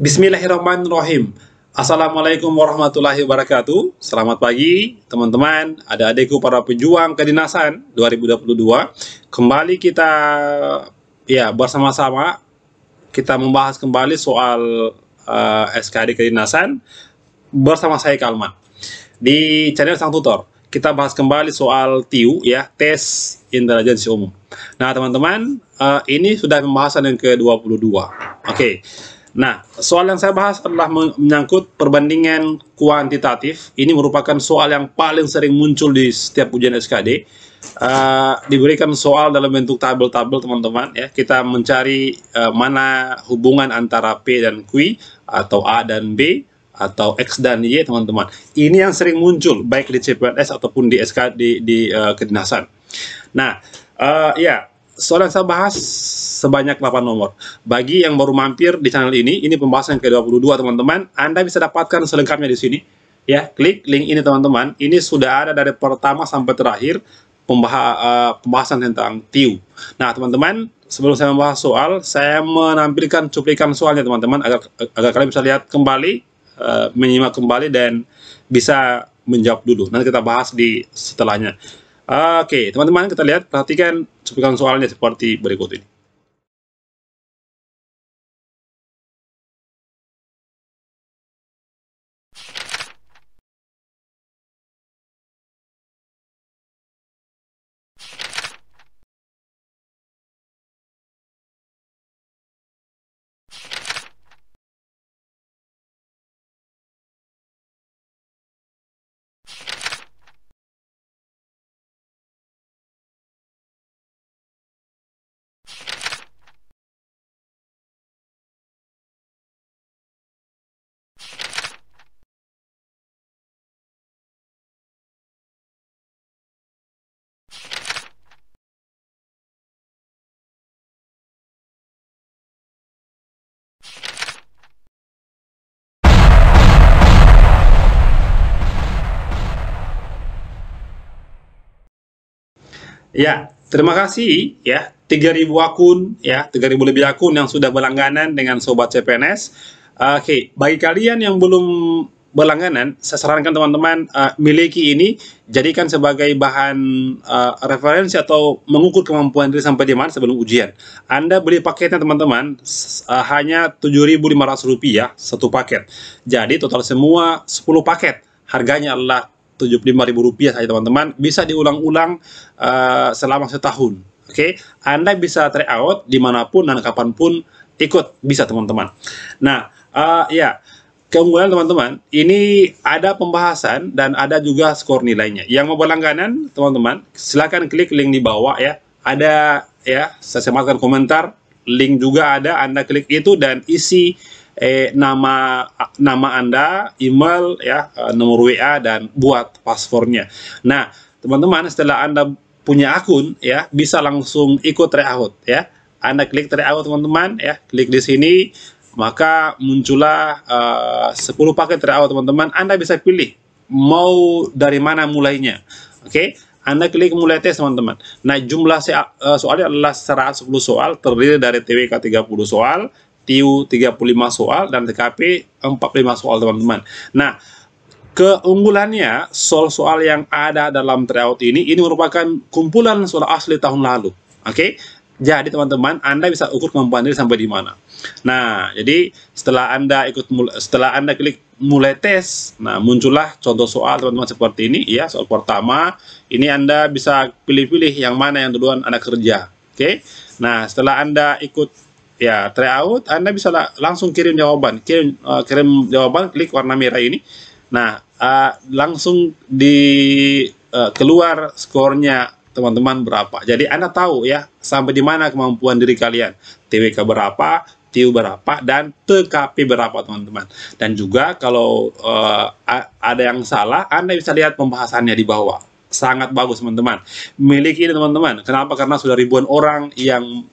Bismillahirrahmanirrahim. Assalamualaikum warahmatullahi wabarakatuh. Selamat pagi teman-teman, adik-adikku para pejuang kedinasan 2022. Kembali kita bersama-sama kita membahas kembali soal SKD kedinasan bersama saya Kalman. Di channel Sang Tutor, kita bahas kembali soal TIU tes intelijensi umum. Nah, teman-teman, ini sudah pembahasan yang ke-22. Oke. Nah, soal yang saya bahas adalah menyangkut perbandingan kuantitatif. Ini merupakan soal yang paling sering muncul di setiap ujian SKD. Diberikan soal dalam bentuk tabel-tabel, teman-teman. Ya, kita mencari mana hubungan antara P dan Q, atau A dan B, atau X dan Y, teman-teman. Ini yang sering muncul baik di CPNS ataupun di SKD di kedinasan. Nah, soal yang saya bahas sebanyak 8 nomor. Bagi yang baru mampir di channel ini pembahasan ke-22, teman-teman. Anda bisa dapatkan selengkapnya di sini. Ya, klik link ini, teman-teman. Ini sudah ada dari pertama sampai terakhir pembahasan tentang TIU. Nah, teman-teman, sebelum saya membahas soal, saya menampilkan cuplikan soalnya, teman-teman, agar kalian bisa lihat kembali, menyimak kembali, dan bisa menjawab dulu. Nanti kita bahas di setelahnya. Oke, teman-teman, kita lihat, perhatikan cuplikan soalnya seperti berikut ini. Ya, terima kasih ya 3.000 akun ya, 3.000 lebih akun yang sudah berlangganan dengan Sobat CPNS. Oke, bagi kalian yang belum berlangganan, saya sarankan teman-teman miliki ini, jadikan sebagai bahan referensi atau mengukur kemampuan diri sampai di mana sebelum ujian. Anda beli paketnya, teman-teman, hanya Rp7.500 satu paket. Jadi total semua 10 paket harganya adalah Rp75.000 saja, teman-teman. Bisa diulang-ulang selama setahun. Oke, Anda bisa try out dimanapun dan kapanpun ikut, bisa, teman-teman. Nah, keunggulan, teman-teman, ini ada pembahasan dan ada juga skor nilainya. Yang mau berlangganan, teman-teman, silakan klik link di bawah ya. Ada ya, saya sematkan komentar, link juga ada. Anda klik itu dan isi nama Anda, email ya, nomor WA, dan buat paspornya. Nah, teman-teman, setelah Anda punya akun ya, bisa langsung ikut tryout ya. Anda klik tryout, teman-teman ya, klik di sini, maka muncullah 10 paket tryout, teman-teman. Anda bisa pilih mau dari mana mulainya. Oke, Anda klik mulai tes, teman-teman. Nah, jumlah soalnya adalah 110 soal, terdiri dari TWK 30 soal, TIU 35 soal, dan TKP 45 soal, teman-teman. Nah, keunggulannya soal-soal yang ada dalam tryout ini merupakan kumpulan soal asli tahun lalu. Oke, jadi teman-teman, Anda bisa ukur kemampuan diri sampai di mana. Nah, jadi setelah Anda klik mulai tes, nah muncullah contoh soal, teman-teman, seperti ini ya. Soal pertama ini Anda bisa pilih-pilih yang mana yang duluan Anda kerja. Oke, nah setelah Anda ikut ya tryout, Anda bisa langsung kirim jawaban. Kirim jawaban, klik warna merah ini. Nah, langsung keluar skornya, teman-teman, berapa. Jadi Anda tahu ya sampai di mana kemampuan diri kalian. TWK berapa, TIU berapa, dan TKP berapa, teman-teman. Dan juga kalau ada yang salah, Anda bisa lihat pembahasannya di bawah. Sangat bagus, teman-teman. Miliki ini, teman-teman. Kenapa? Karena sudah ribuan orang yang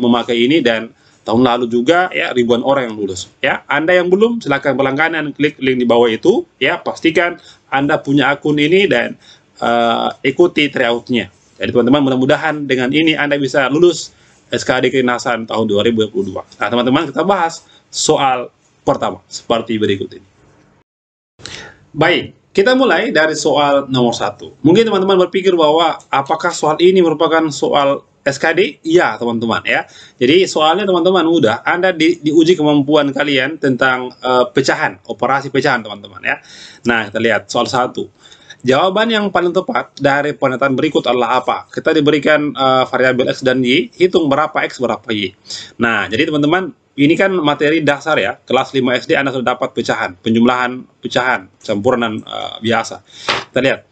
memakai ini, dan tahun lalu juga ya ribuan orang yang lulus. Ya, Anda yang belum, silakan berlangganan, klik link di bawah itu ya. Pastikan Anda punya akun ini dan ikuti tryoutnya. Jadi, teman-teman, mudah-mudahan dengan ini Anda bisa lulus SKD kedinasan tahun 2022. Nah, teman-teman, kita bahas soal pertama, seperti berikut ini. Baik, kita mulai dari soal nomor 1. Mungkin teman-teman berpikir bahwa apakah soal ini merupakan soal SKD? Iya, teman-teman ya. Jadi soalnya teman-teman mudah, Anda diuji kemampuan kalian tentang pecahan, operasi pecahan teman-teman ya. Nah, kita lihat soal 1. Jawaban yang paling tepat dari pernyataan berikut adalah apa? Kita diberikan variabel X dan Y, hitung berapa X, berapa Y. Nah, jadi teman-teman, ini kan materi dasar ya, kelas 5 SD Anda sudah dapat pecahan, penjumlahan pecahan, campuran biasa. Kita lihat.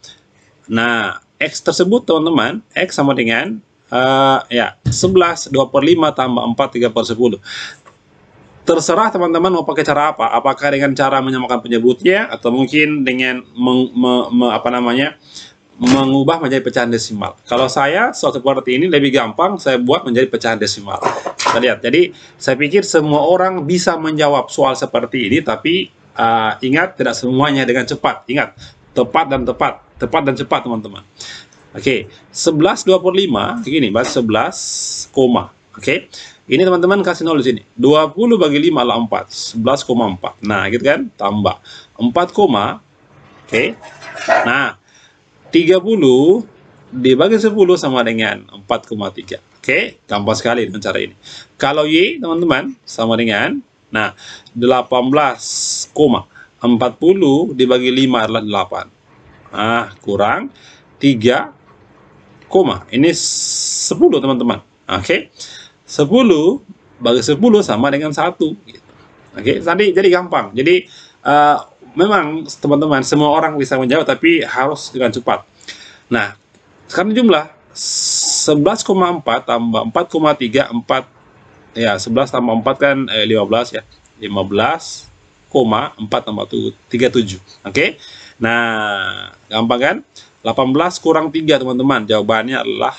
Nah, X tersebut teman-teman, X sama dengan 11 2/5 tambah 4 3/10. Terserah teman-teman mau pakai cara apa, apakah dengan cara menyamakan penyebutnya atau mungkin dengan mengubah menjadi pecahan desimal. Kalau saya soal seperti ini lebih gampang, saya buat menjadi pecahan desimal. Kita lihat. Jadi saya pikir semua orang bisa menjawab soal seperti ini, tapi ingat tidak semuanya dengan cepat. Ingat, tepat dan cepat teman-teman. Oke, 11 2/5 gini, bahas 11, oke. Ini teman-teman kasih 0 di sini. 20 bagi 5 adalah 4, 11,4. Nah, gitu kan? Tambah 4, oke. Nah, 30 dibagi 10 sama dengan 4,3. Oke, gampang sekali dengan cara ini. Kalau Y, teman-teman, sama dengan, nah, 18,40 dibagi 5 adalah 8. Nah, kurang 3, ini 10, teman-teman. Oke, 10 bagi 10 sama dengan 1. Gitu. Oke, jadi gampang. Jadi, memang teman-teman semua orang bisa menjawab tapi harus dengan cepat. Nah, sekarang jumlah 11,4 tambah 4,3 ya 11 tambah 4 kan 15 ya. 15,4 tambah 37. Oke. Nah, gampang kan? 18 kurang 3 teman-teman. Jawabannya adalah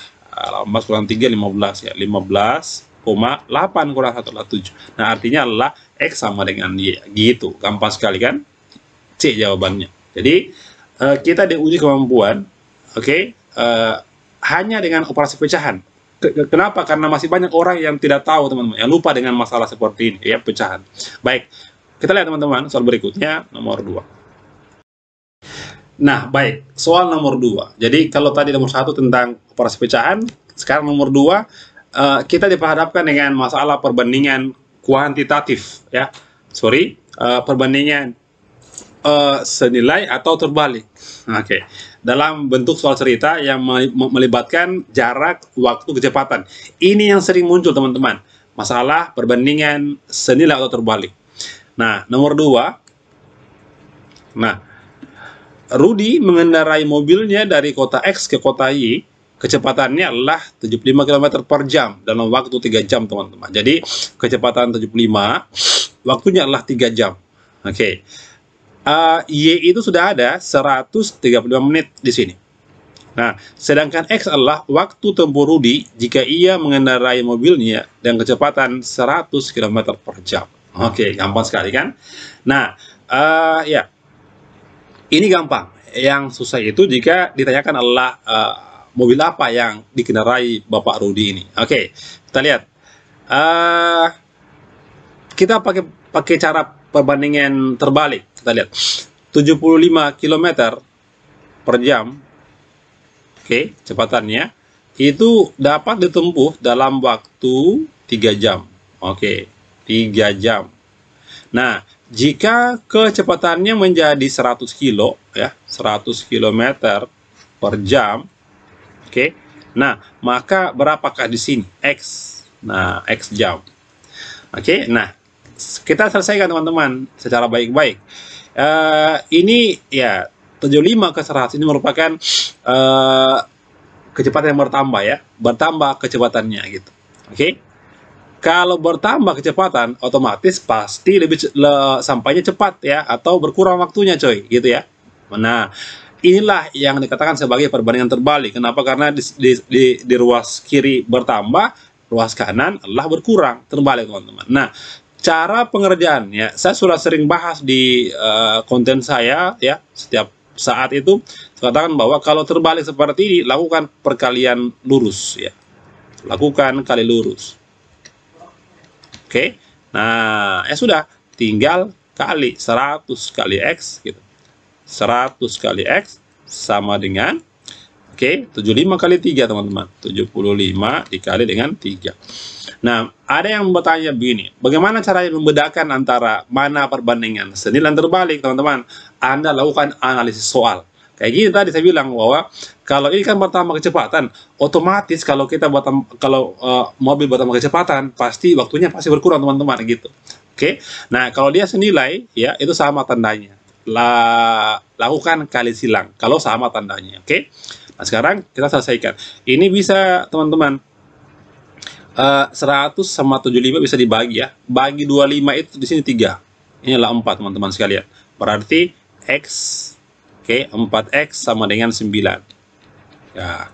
18 kurang 3 15 ya. 15,8 kurang 1 adalah 7. Nah, artinya adalah X sama dengan Y. Gitu. Gampang sekali kan? C jawabannya. Jadi kita diuji kemampuan, oke, hanya dengan operasi pecahan. Kenapa? Karena masih banyak orang yang tidak tahu teman-teman, yang lupa dengan masalah seperti ini, ya pecahan. Baik, kita lihat teman-teman soal berikutnya nomor 2. Nah, baik, soal nomor 2. Jadi kalau tadi nomor 1 tentang operasi pecahan, sekarang nomor 2 kita diperhadapkan dengan masalah perbandingan kuantitatif, ya. Perbandingan senilai atau terbalik. Oke. Dalam bentuk soal cerita yang melibatkan jarak, waktu, kecepatan. Ini yang sering muncul teman-teman. Masalah perbandingan senilai atau terbalik. Nah, nomor 2. Nah, Rudy mengendarai mobilnya dari kota X ke kota Y. Kecepatannya adalah 75 km per jam dalam waktu 3 jam teman-teman. Jadi kecepatan 75, waktunya adalah 3 jam. Oke. Y itu sudah ada 135 menit di sini. Nah, sedangkan X adalah waktu tempuh Rudy jika ia mengendarai mobilnya dengan kecepatan 100 km per jam. Oke, gampang sekali kan? Nah, ya, ini gampang. Yang susah itu jika ditanyakan adalah mobil apa yang dikendarai Bapak Rudy ini. Oke, kita lihat. Kita pakai cara perbandingan terbalik. Kita lihat 75 km per jam, oke, kecepatannya itu dapat ditempuh dalam waktu 3 jam. Oke, 3 jam. Nah, jika kecepatannya menjadi 100 kilo ya, 100 km per jam, oke. Nah, maka berapakah di sini X? Nah, X jam. Oke, nah kita selesaikan teman-teman secara baik-baik. Ini ya 75 ke 100 ini merupakan kecepatan yang bertambah ya, bertambah kecepatannya gitu. Oke. Kalau bertambah kecepatan otomatis pasti sampainya cepat ya, atau berkurang waktunya coy, gitu ya. Nah, inilah yang dikatakan sebagai perbandingan terbalik. Kenapa? Karena di ruas kiri bertambah, ruas kanan adalah berkurang, terbalik teman-teman. Nah, cara pengerjaannya saya sudah sering bahas di konten saya ya, setiap saat itu katakan bahwa kalau terbalik seperti ini lakukan perkalian lurus ya, lakukan kali lurus. Oke. Nah, ya sudah, tinggal kali 100 kali X gitu. 100 kali X sama dengan 75 kali 3 teman-teman. 75 dikali dengan 3. Nah, ada yang bertanya begini, bagaimana caranya membedakan antara mana perbandingan senilai dan terbalik, teman-teman? Anda lakukan analisis soal. Kayak gini tadi saya bilang bahwa kalau ini kan bertambah kecepatan, otomatis kalau kita mobil bertambah kecepatan, pasti waktunya pasti berkurang, teman-teman, gitu. Oke. Nah, kalau dia senilai, ya itu sama tandanya. Lakukan kali silang kalau sama tandanya. Oke. Nah, sekarang kita selesaikan. Ini bisa, teman-teman, 100 sama 75 bisa dibagi ya. Bagi 25 itu di sini 3. Inilah 4, teman-teman sekalian. Berarti X, 4X sama dengan 9. Ya,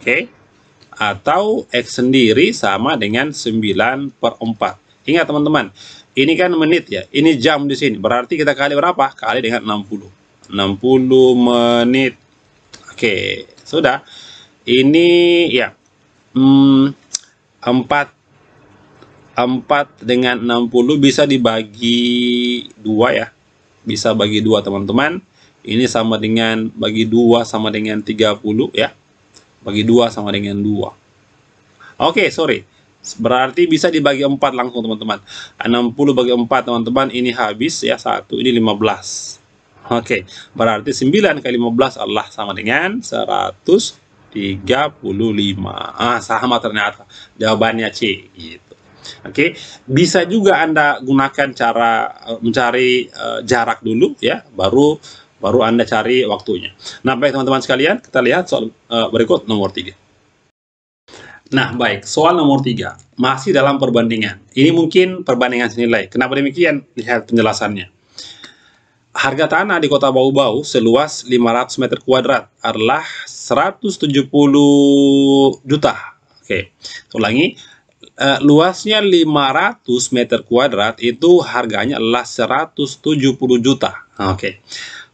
atau X sendiri sama dengan 9/4. Ingat, teman-teman, ini kan menit ya. Ini jam di sini. Berarti kita kali berapa? Kali dengan 60. 60 menit. Sudah. Ini ya 4 dengan 60 bisa dibagi 2 ya. Bisa bagi 2, teman-teman. Ini sama dengan bagi 2 sama dengan 30 ya. Bagi 2 sama dengan 2. Sorry. Berarti bisa dibagi 4 langsung, teman-teman. 60 bagi 4, teman-teman. Ini habis ya, 1. Ini 15. Berarti 9 kali 15 adalah sama dengan 135. Sama ternyata. Jawabannya C gitu. Bisa juga Anda gunakan cara mencari jarak dulu ya, baru Anda cari waktunya. Nah, baik teman-teman sekalian, kita lihat soal berikut nomor 3. Nah, baik, soal nomor 3 masih dalam perbandingan. Ini mungkin perbandingan senilai. Kenapa demikian? Lihat penjelasannya. Harga tanah di Kota Bau-Bau seluas 500 meter kuadrat adalah 170 juta. Ulangi. Luasnya 500 meter kuadrat itu harganya adalah 170 juta.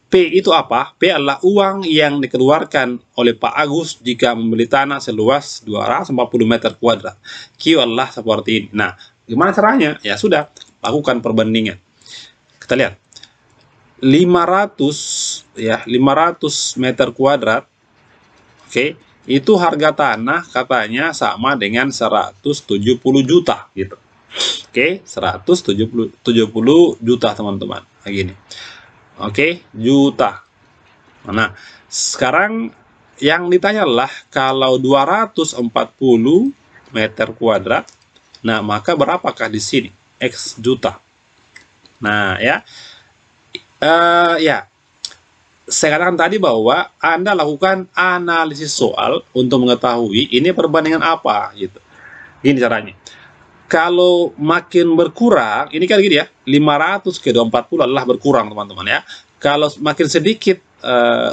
P itu apa? P adalah uang yang dikeluarkan oleh Pak Agus jika membeli tanah seluas 240 meter kuadrat. Q adalah seperti ini. Nah, gimana caranya? Ya sudah, lakukan perbandingan. Kita lihat. 500 meter kuadrat. Itu harga tanah katanya sama dengan 170 juta gitu. 170 juta, teman-teman. Gini. Juta. Nah, sekarang yang ditanya adalah kalau 240 meter kuadrat, nah maka berapakah di sini? X juta. Nah, saya katakan tadi bahwa Anda lakukan analisis soal untuk mengetahui ini perbandingan apa gitu. Gini caranya. Kalau makin berkurang, ini kan gini ya, 500 ke 240 adalah berkurang, teman-teman ya. Kalau makin sedikit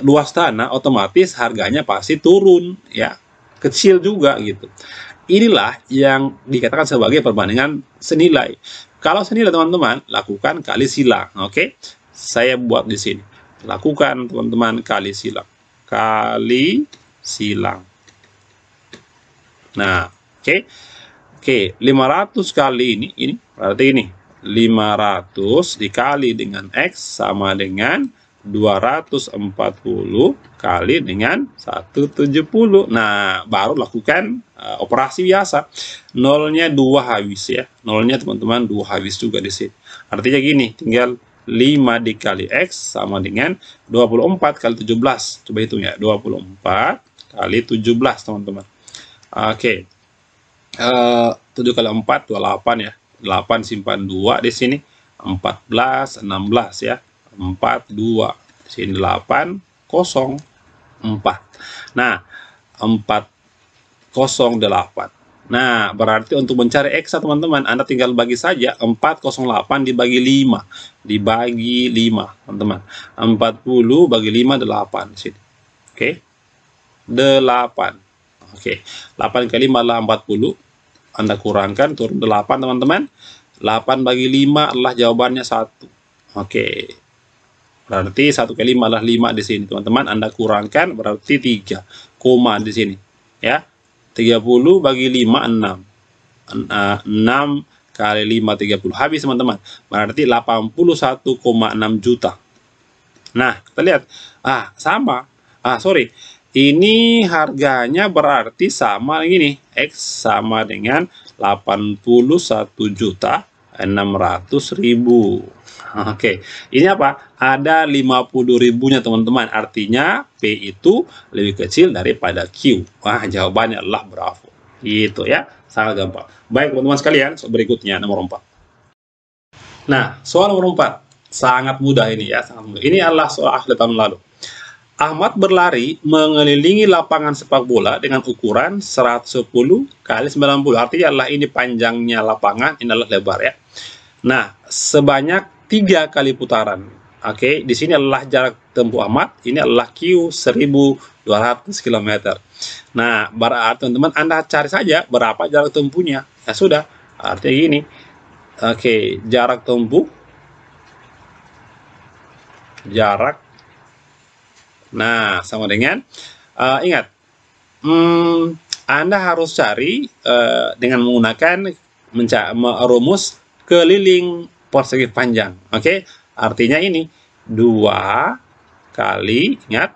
luas tanah, otomatis harganya pasti turun ya, kecil juga gitu. Inilah yang dikatakan sebagai perbandingan senilai. Kalau senilai, teman-teman, lakukan kali silang. Saya buat di sini. Lakukan, teman-teman, kali silang. Kali silang. Nah, 500 kali ini berarti ini 500 dikali dengan X sama dengan 240 kali dengan 170. Nah, baru lakukan operasi biasa. Nolnya 2 habis ya. Nolnya, teman-teman, 2 habis juga di sini. Artinya gini, tinggal 5 dikali X sama dengan 24 kali 17. Coba hitung ya, 24 kali 17, teman-teman. 7 kali 4, 28 ya. 8 simpan 2 di sini. 14, 16 ya. 42. Di sini 8, 0, 4. Nah, 408. Nah, berarti untuk mencari X, teman-teman, Anda tinggal bagi saja 408 dibagi 5. Dibagi 5, teman-teman. 40 bagi 5, 8 di sini. 8. 8 kali 5 adalah 40. Anda kurangkan, turun 8, teman-teman. 8 bagi 5 adalah jawabannya 1. Berarti 1 kali 5 adalah 5 di sini, teman-teman. Anda kurangkan, berarti 3, koma di sini. Ya. 30 bagi 5, 6. 6 kali 5, 30. Habis teman-teman. Berarti 81,6 juta. Nah, kita lihat. Sama. Sorry. Ini harganya berarti sama ini. X sama dengan 81.600.000. Oke, ini apa? Ada 50.000-nya teman-teman. Artinya P itu lebih kecil daripada Q. Jawabannya adalah Bravo. Gitu ya, sangat gampang. Baik teman-teman sekalian, berikutnya nomor 4. Nah, soal nomor 4 sangat mudah ini ya, sangat mudah. Ini adalah soal akhir tahun lalu. Ahmad berlari mengelilingi lapangan sepak bola dengan ukuran 110 kali 90. Artinya adalah ini panjangnya lapangan, ini adalah lebar ya. Nah, sebanyak 3 kali putaran. Oke, di sini adalah jarak tempuh Ahmad, ini adalah Q 1200 km. Nah, berarti teman-teman Anda cari saja berapa jarak tempuhnya. Ya sudah, artinya gini. Oke, jarak tempuh, nah, sama dengan, ingat, Anda harus cari dengan menggunakan rumus keliling persegi panjang. Oke, artinya ini 2 kali, ingat,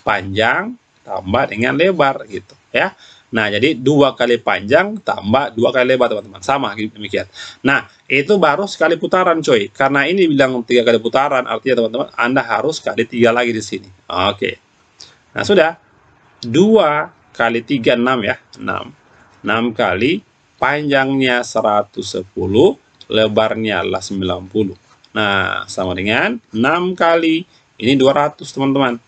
panjang tambah dengan lebar gitu ya. Nah, jadi 2 kali panjang tambah 2 kali lebar teman-teman, sama demikian. Nah, itu baru sekali putaran coy. Karena ini bilang 3 kali putaran, artinya teman-teman Anda harus kali 3 lagi di sini. Oke. Nah, sudah. 2 kali 3 6 ya, 6. 6 kali panjangnya 110, lebarnya adalah 90. Nah, sama dengan 6 kali ini 200 teman-teman.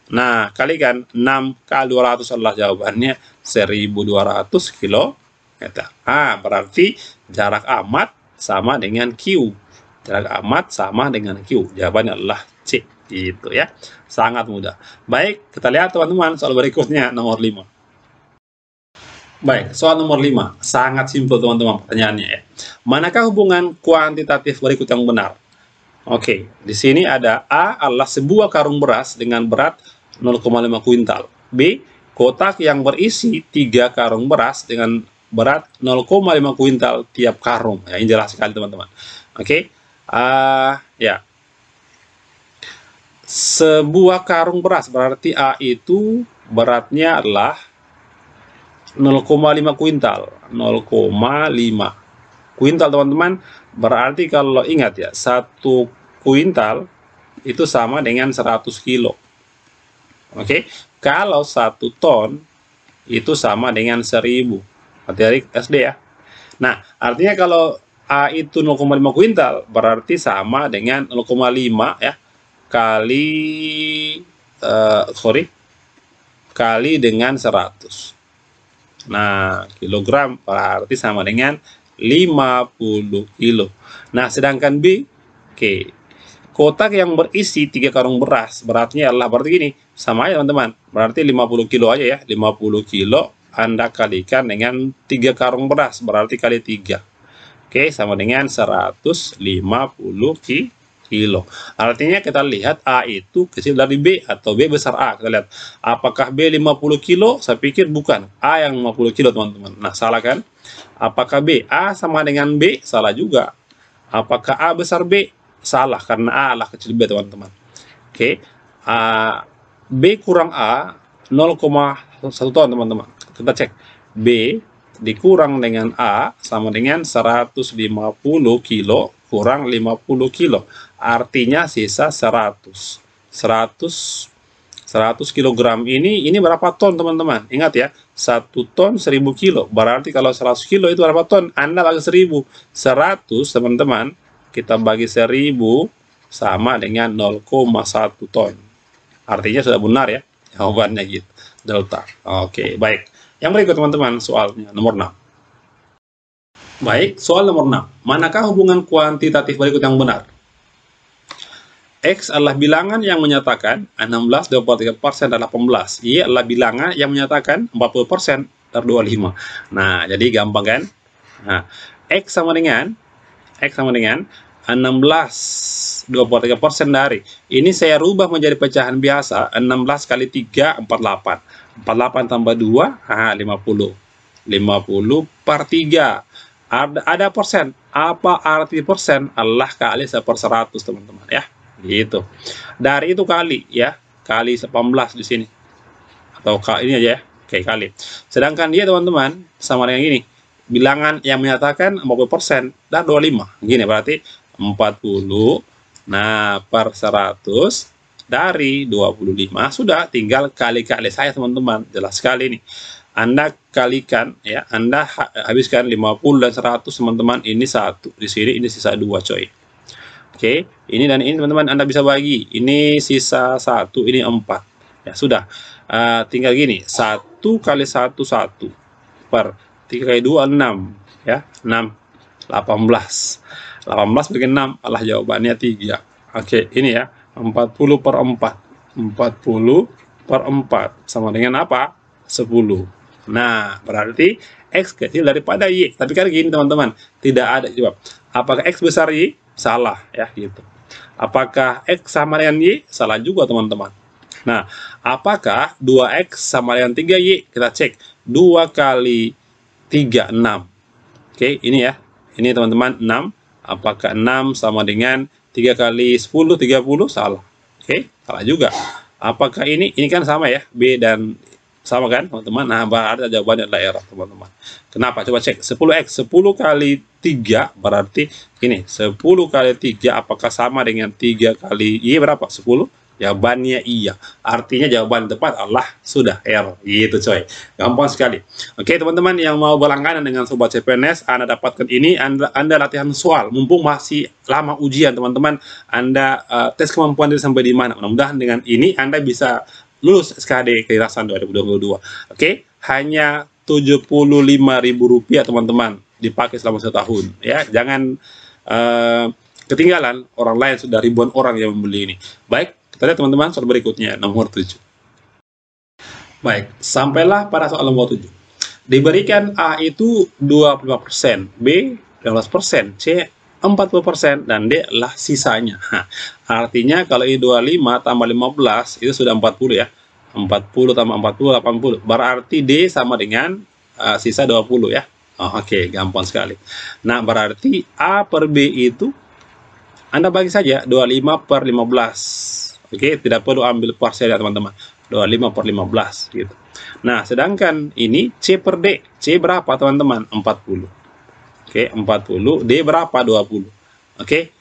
Nah, kalikan 6 kali 200 adalah jawabannya 1200 km. Berarti jarak Ahmad sama dengan Q. Jarak Ahmad sama dengan Q. Jawabannya adalah C. Gitu ya. Sangat mudah. Baik, kita lihat teman-teman soal berikutnya nomor 5. Baik, soal nomor 5. Sangat simpel teman-teman pertanyaannya ya. Manakah hubungan kuantitatif berikut yang benar? Oke, di sini ada A adalah sebuah karung beras dengan berat 0,5 kuintal. B, kotak yang berisi 3 karung beras dengan berat 0,5 kuintal tiap karung. Ya, ini jelas sekali teman-teman. Oke, ya. Sebuah karung beras berarti A itu beratnya adalah 0,5 kuintal. 0,5 kuintal teman-teman. Berarti kalau ingat ya, 1 kuintal itu sama dengan 100 kilo. Oke, kalau 1 ton itu sama dengan 1000. Materi SD ya. Nah, artinya kalau A itu 0,5 kuintal berarti sama dengan 0,5 ya kali kali dengan 100. Nah, kilogram berarti sama dengan 50 kilo. Nah, sedangkan B, kotak yang berisi 3 karung beras beratnya adalah berarti gini, sama aja teman-teman. Berarti 50 kilo aja ya, 50 kilo Anda kalikan dengan 3 karung beras berarti kali 3. Oke, sama dengan 150 kilo. Artinya kita lihat A itu kecil dari B atau B besar A. Kita lihat apakah B 50 kilo? Saya pikir bukan. A yang 50 kilo teman-teman. Nah, salah kan? Apakah B? A sama dengan B? Salah juga. Apakah A besar B? Salah, karena A adalah kecil B teman-teman. Oke, B kurang A 0,1 ton teman-teman. Kita cek B dikurang dengan A sama dengan 150 kilo kurang 50 kilo. Artinya sisa 100 kilogram ini berapa ton teman-teman? Ingat ya, 1 ton 1000 kilo. Berarti kalau 100 kilo itu berapa ton? Anda bagi 1000. 100 teman-teman kita bagi 1000 sama dengan 0,1 ton. Artinya sudah benar ya jawabannya gitu. Delta. Oke, baik. Yang berikut teman-teman soalnya nomor 6. Baik, soal nomor 6. Manakah hubungan kuantitatif berikut yang benar? X adalah bilangan yang menyatakan 16, 23%, dan 18. Y adalah bilangan yang menyatakan 40% dan 25. Nah, jadi gampang kan? Nah, X sama dengan 16, 23% dari. Ini saya rubah menjadi pecahan biasa. 16 kali 3, 48. 48 tambah 2, 50. 50 per 3. Ada persen. Apa arti persen? Allah kali 1/100, teman-teman, ya. Gitu. Dari itu kali, ya. Kali 18 di sini. Atau ini aja ya. Oke, kali. Sedangkan dia, teman-teman, sama dengan gini. Bilangan yang menyatakan 40% dan 25. Gini berarti 40, nah, per 100 dari 25. Sudah, tinggal kali-kali saya, teman-teman. Jelas sekali nih. Anda kalikan, ya, Anda habiskan 50 dan 100, teman-teman. Ini 1 di sini, ini sisa 2, coy. Oke, ini dan ini, teman-teman, Anda bisa bagi. Ini sisa 1, ini 4. Ya sudah, tinggal gini, 1 kali 1 1 per 3 kali 2 6, ya, 6 18 bagi 6 adalah jawabannya 3. Oke, ini ya, 40 per 4 sama dengan apa? 10. Nah, berarti X kecil daripada Y. Tapi kan gini, teman-teman, tidak ada jawab. Apakah X besar Y? Salah, ya, gitu. Apakah X sama dengan Y? Salah juga, teman-teman. Nah, apakah 2X sama dengan 3Y? Kita cek. 2 kali 3, 6. Oke, ini ya. Ini, teman-teman, 6. Apakah 6 sama dengan 3 kali 10, 30? Salah. Oke, salah juga. Apakah ini kan sama ya, B dan sama kan, teman-teman? Nah, berarti jawabannya adalah error, teman-teman. Kenapa? Coba cek. 10X, 10 kali 3 berarti ini. 10 kali 3 apakah sama dengan 3 kali Y berapa? 10? Jawabannya iya. Artinya jawaban tepat adalah sudah error. Gitu, coy. Gampang sekali. Oke, teman-teman yang mau berlangganan dengan Sobat CPNS, Anda dapatkan ini, Anda latihan soal. Mumpung masih lama ujian, teman-teman. Anda tes kemampuan diri sampai di mana. Mudah-mudahan dengan ini Anda bisa lulus SKD Keirasan 2022. Oke, hanya Rp75.000, teman-teman. Dipakai selama 1 tahun. Ya, jangan ketinggalan. Orang lain sudah ribuan orang yang membeli ini. Baik. Kita lihat, teman-teman, soal berikutnya, nomor 7. Baik, sampailah pada soal nomor 7. Diberikan A itu 25%, B 15%, C 40%, dan D adalah sisanya. Nah, artinya kalau ini 25 tambah 15, itu sudah 40 ya. 40 tambah 40, 80. Berarti D sama dengan sisa 20 ya. Oke, gampang sekali. Nah, berarti A per B itu, Anda bagi saja 25 per 15. Oke, tidak perlu ambil parsial ya, teman-teman. 25 per 15 gitu. Nah, sedangkan ini C per D. C berapa, teman-teman? 40. Oke, 40. D berapa? 20. Oke.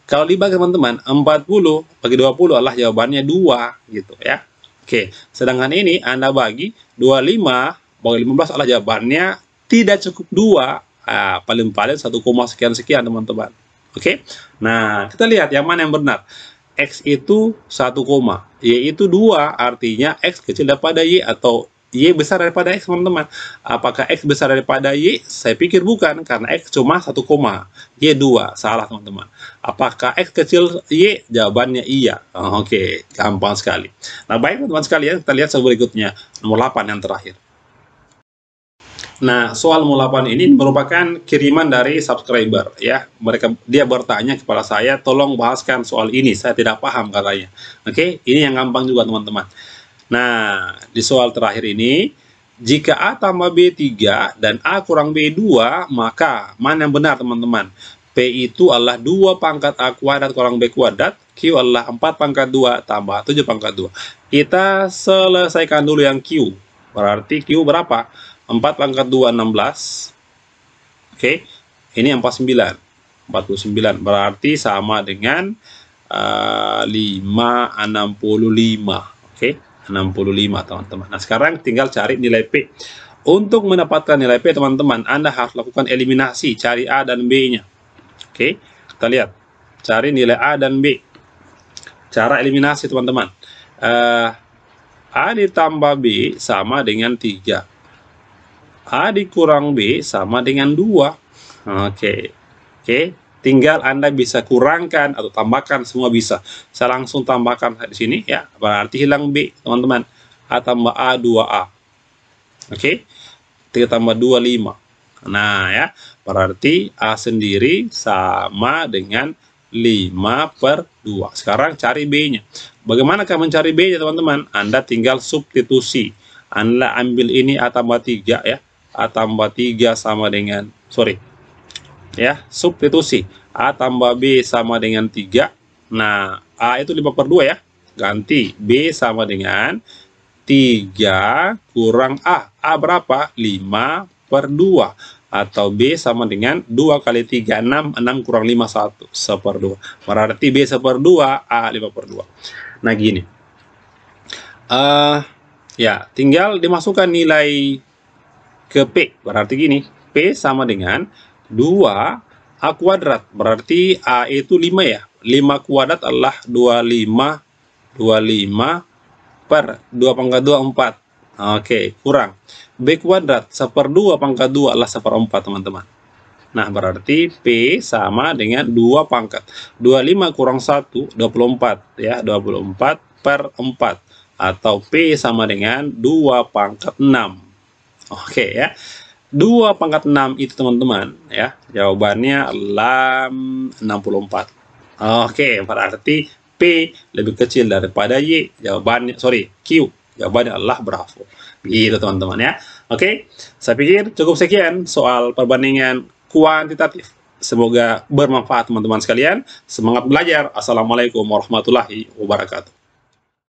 Kalau dibagi, teman-teman, 40 bagi 20 adalah jawabannya 2 gitu ya. Oke, sedangkan ini Anda bagi 25 bagi 15 adalah jawabannya tidak cukup 2. Paling-paling 1, sekian-sekian, teman-teman. Oke. Nah, kita lihat yang mana yang benar. X itu 1, Y itu 2, artinya X kecil daripada Y atau Y besar daripada X, teman-teman. Apakah X besar daripada Y? Saya pikir bukan, karena X cuma 1, Y 2. Salah, teman-teman. Apakah X kecil Y? Jawabannya iya. Oke, gampang sekali. Nah, baik, teman-teman sekalian, kita lihat soal berikutnya, nomor 8 yang terakhir. Nah, soal nomor 8 ini merupakan kiriman dari subscriber ya. Dia bertanya kepada saya, tolong bahaskan soal ini, saya tidak paham katanya. Oke, ini yang gampang juga, teman-teman. Nah, di soal terakhir ini, jika A tambah B3 dan A kurang B2, maka mana yang benar, teman-teman? P itu adalah 2 pangkat A kuadrat kurang B kuadrat, Q adalah 4 pangkat 2 tambah 7 pangkat 2. Kita selesaikan dulu yang Q. Berarti Q berapa? 4 pangkat 2, 16. Oke, ini 49. Berarti sama dengan 565. Oke, 65, teman-teman. Nah, sekarang tinggal cari nilai P. Untuk mendapatkan nilai P, teman-teman, Anda harus lakukan eliminasi, cari A dan B-nya. Oke, kita lihat. Cari nilai A dan B. Cara eliminasi, teman-teman. A ditambah B sama dengan 3. A dikurang B sama dengan 2. Oke. Tinggal Anda bisa kurangkan atau tambahkan, semua bisa. Saya langsung tambahkan di sini ya. Berarti hilang B, teman-teman. A tambah A 2A. Oke. 3 tambah 2 5. Nah, ya. Berarti A sendiri sama dengan 5 per 2. Sekarang cari B-nya. Bagaimanakah mencari B-nya, teman-teman? Anda tinggal substitusi. Anda ambil ini A tambah 3 ya. A tambah 3 sama dengan sorry. Ya, substitusi. A tambah B sama dengan 3. Nah, A itu 5/2 ya. Ganti B sama dengan 3 kurang A. A berapa? 5/2. Atau B sama dengan 2 kali 3, 6. 6 kurang 5, 1. 1/2. Berarti B 1/2, A 5/2. Nah, gini. Ya, tinggal dimasukkan nilai ke P. Berarti gini. P sama dengan 2 A kuadrat. Berarti A itu 5 ya. 5 kuadrat adalah 25. 25 per 2 pangkat 2, 4. Oke, kurang. B kuadrat 1/2 pangkat 2 adalah 1/4, teman-teman. Nah, berarti P sama dengan 2 pangkat. 25 kurang 1, 24. Ya, 24 per 4. Atau P sama dengan 2 pangkat 6. Oke ya. 2 pangkat 6 itu, teman-teman, ya. Jawabannya adalah 64. Oke, berarti P lebih kecil daripada Y. Jawabannya, sorry, Q. Jawabannya adalah Bravo. Begitu, teman-teman, ya. Oke, saya pikir cukup sekian soal perbandingan kuantitatif. Semoga bermanfaat, teman-teman sekalian. Semangat belajar. Assalamualaikum warahmatullahi wabarakatuh.